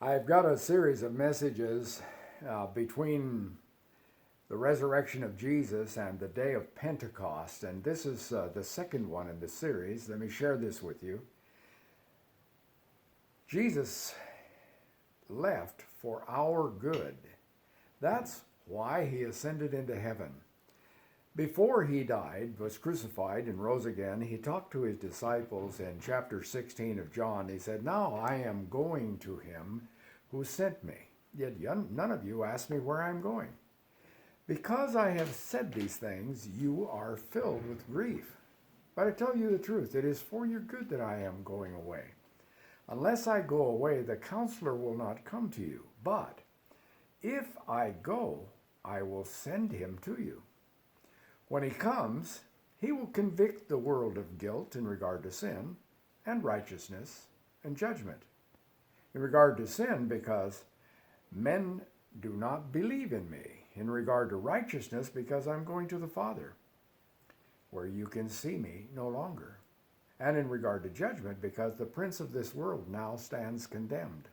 I've got a series of messages between the resurrection of Jesus and the day of Pentecost, and this is the second one in the series. Let me share this with you. Jesus left for our good. That's why he ascended into heaven. Before he died, was crucified, and rose again, he talked to his disciples in chapter 16 of John. He said, "Now I am going to him who sent me. Yet none of you ask me where I'm going. Because I have said these things, you are filled with grief. But I tell you the truth, it is for your good that I am going away. Unless I go away, the counselor will not come to you. But if I go, I will send him to you. When he comes, he will convict the world of guilt in regard to sin and righteousness and judgment. In regard to sin, because men do not believe in me. In regard to righteousness, because I'm going to the Father, where you can see me no longer. And in regard to judgment, because the prince of this world now stands condemned.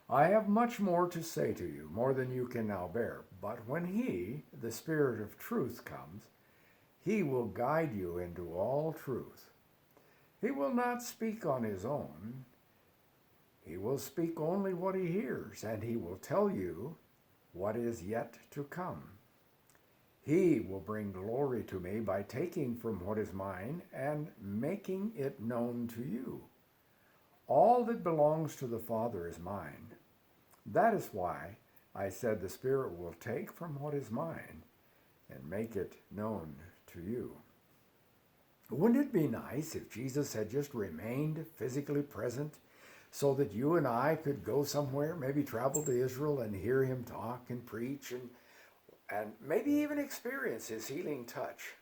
I have much more to say to you, more than you can now bear. But when he, the Spirit of truth, comes, he will guide you into all truth. He will not speak on his own. He will speak only what he hears, and he will tell you what is yet to come. He will bring glory to me by taking from what is mine and making it known to you. All that belongs to the Father is mine. That is why I said the Spirit will take from what is mine and make it known to you." Wouldn't it be nice if Jesus had just remained physically present so that you and I could go somewhere, maybe travel to Israel and hear him talk and preach and maybe even experience his healing touch?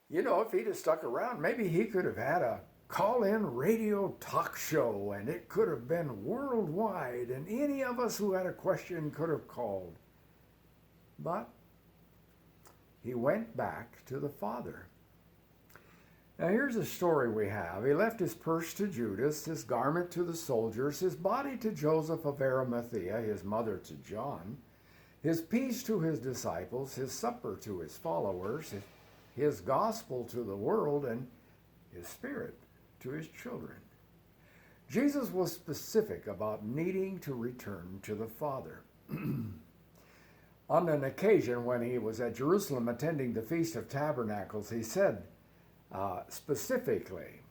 You know, if he'd have stuck around, maybe he could have had a call-in radio talk show, and it could have been worldwide, and any of us who had a question could have called. But he went back to the Father. Now here's a story we have. He left his purse to Judas, his garment to the soldiers, his body to Joseph of Arimathea, his mother to John, his peace to his disciples, his supper to his followers, his gospel to the world, and his spirit to his children. Jesus was specific about needing to return to the Father. On an occasion when he was at Jerusalem attending the Feast of Tabernacles, he said specifically,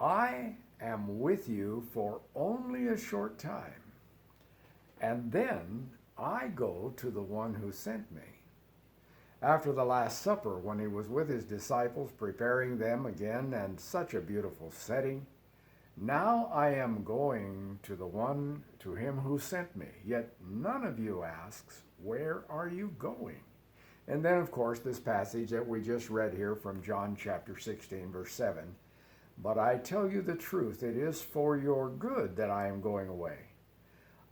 "I am with you for only a short time, and then I go to the one who sent me." After the Last Supper, when he was with his disciples, preparing them again, and such a beautiful setting, "Now I am going to him who sent me, yet none of you asks, 'Where are you going?'" And then, of course, this passage that we just read here from John chapter 16, verse 7, "But I tell you the truth, it is for your good that I am going away.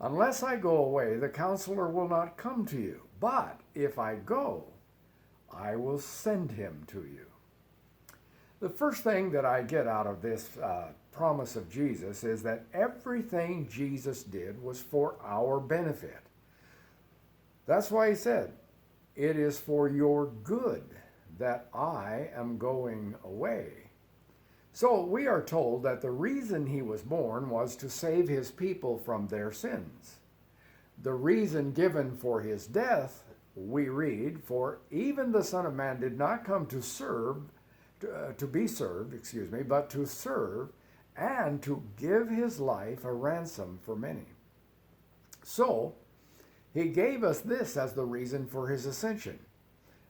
Unless I go away, the counselor will not come to you. But if I go, I will send him to you." The first thing that I get out of this promise of Jesus is that everything Jesus did was for our benefit. That's why he said, "It is for your good that I am going away." So we are told that the reason he was born was to save his people from their sins. The reason given for his death, we read, "For even the Son of Man did not come to be served, but to serve and to give his life a ransom for many." So he gave us this as the reason for his ascension.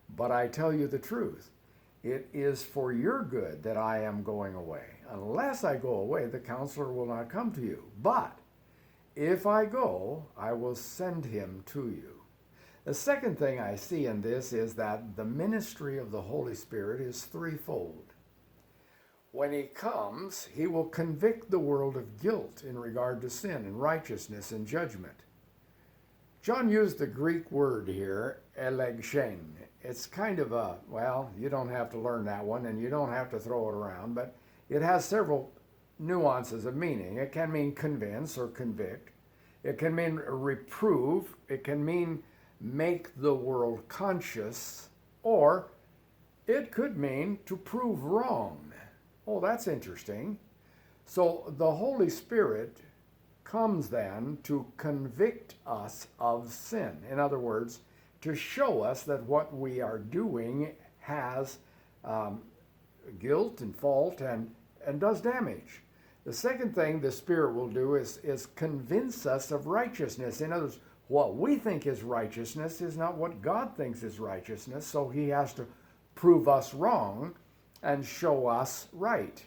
"But I tell you the truth, it is for your good that I am going away. Unless I go away, the counselor will not come to you. But if I go, I will send him to you." The second thing I see in this is that the ministry of the Holy Spirit is threefold. When he comes, he will convict the world of guilt in regard to sin and righteousness and judgment. John used the Greek word here, elegchen. It's kind of you don't have to learn that one and you don't have to throw it around, but it has several nuances of meaning. It can mean convince or convict. It can mean reprove. It can mean make the world conscious. Or it could mean to prove wrong. Oh, that's interesting. So the Holy Spirit comes then to convict us of sin. In other words, to show us that what we are doing has guilt and fault and does damage. The second thing the Spirit will do is convince us of righteousness. In other words, what we think is righteousness is not what God thinks is righteousness, so he has to prove us wrong and show us right.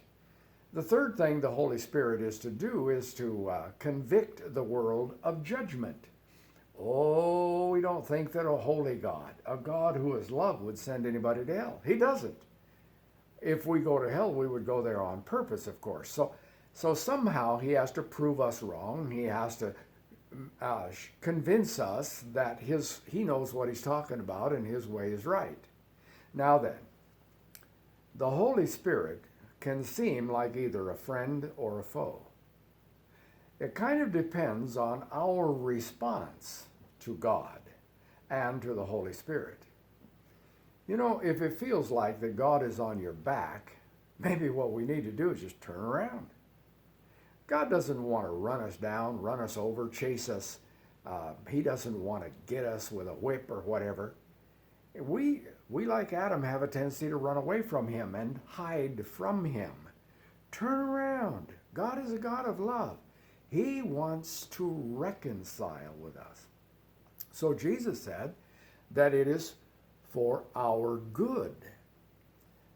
The third thing the Holy Spirit is to do is to convict the world of judgment. Oh, we don't think that a holy God, a God who is love, would send anybody to hell. He doesn't. If we go to hell, we would go there on purpose, of course. So somehow he has to prove us wrong. He has to convince us that he knows what he's talking about and his way is right. Now then, the Holy Spirit can seem like either a friend or a foe. It kind of depends on our response to God and to the Holy Spirit. You know, if it feels like that God is on your back, maybe what we need to do is just turn around. God doesn't want to run us down, run us over, chase us. He doesn't want to get us with a whip or whatever. We, like Adam, have a tendency to run away from him and hide from him. Turn around. God is a God of love. He wants to reconcile with us. So Jesus said that it is for our good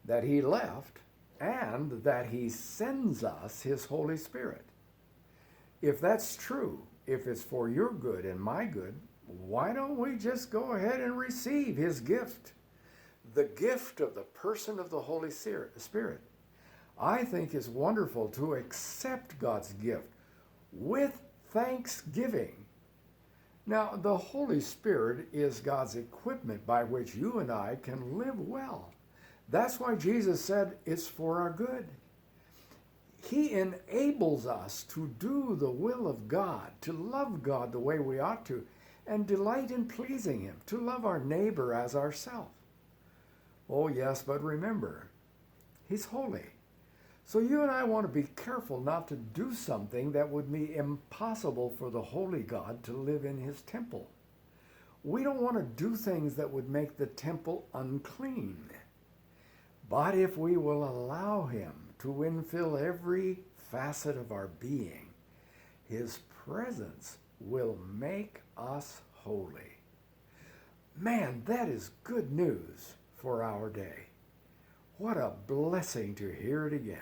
that he left and that he sends us his Holy Spirit. If that's true, if it's for your good and my good, why don't we just go ahead and receive his gift? The gift of the person of the Holy Spirit. I think it's wonderful to accept God's gift with thanksgiving. Now, the Holy Spirit is God's equipment by which you and I can live well. That's why Jesus said it's for our good. He enables us to do the will of God, to love God the way we ought to, and delight in pleasing him, to love our neighbor as ourselves. Oh yes, but remember, he's holy. So you and I want to be careful not to do something that would be impossible for the holy God to live in his temple. We don't want to do things that would make the temple unclean. But if we will allow him to infill every facet of our being, his presence will make us holy. Man, that is good news for our day. What a blessing to hear it again.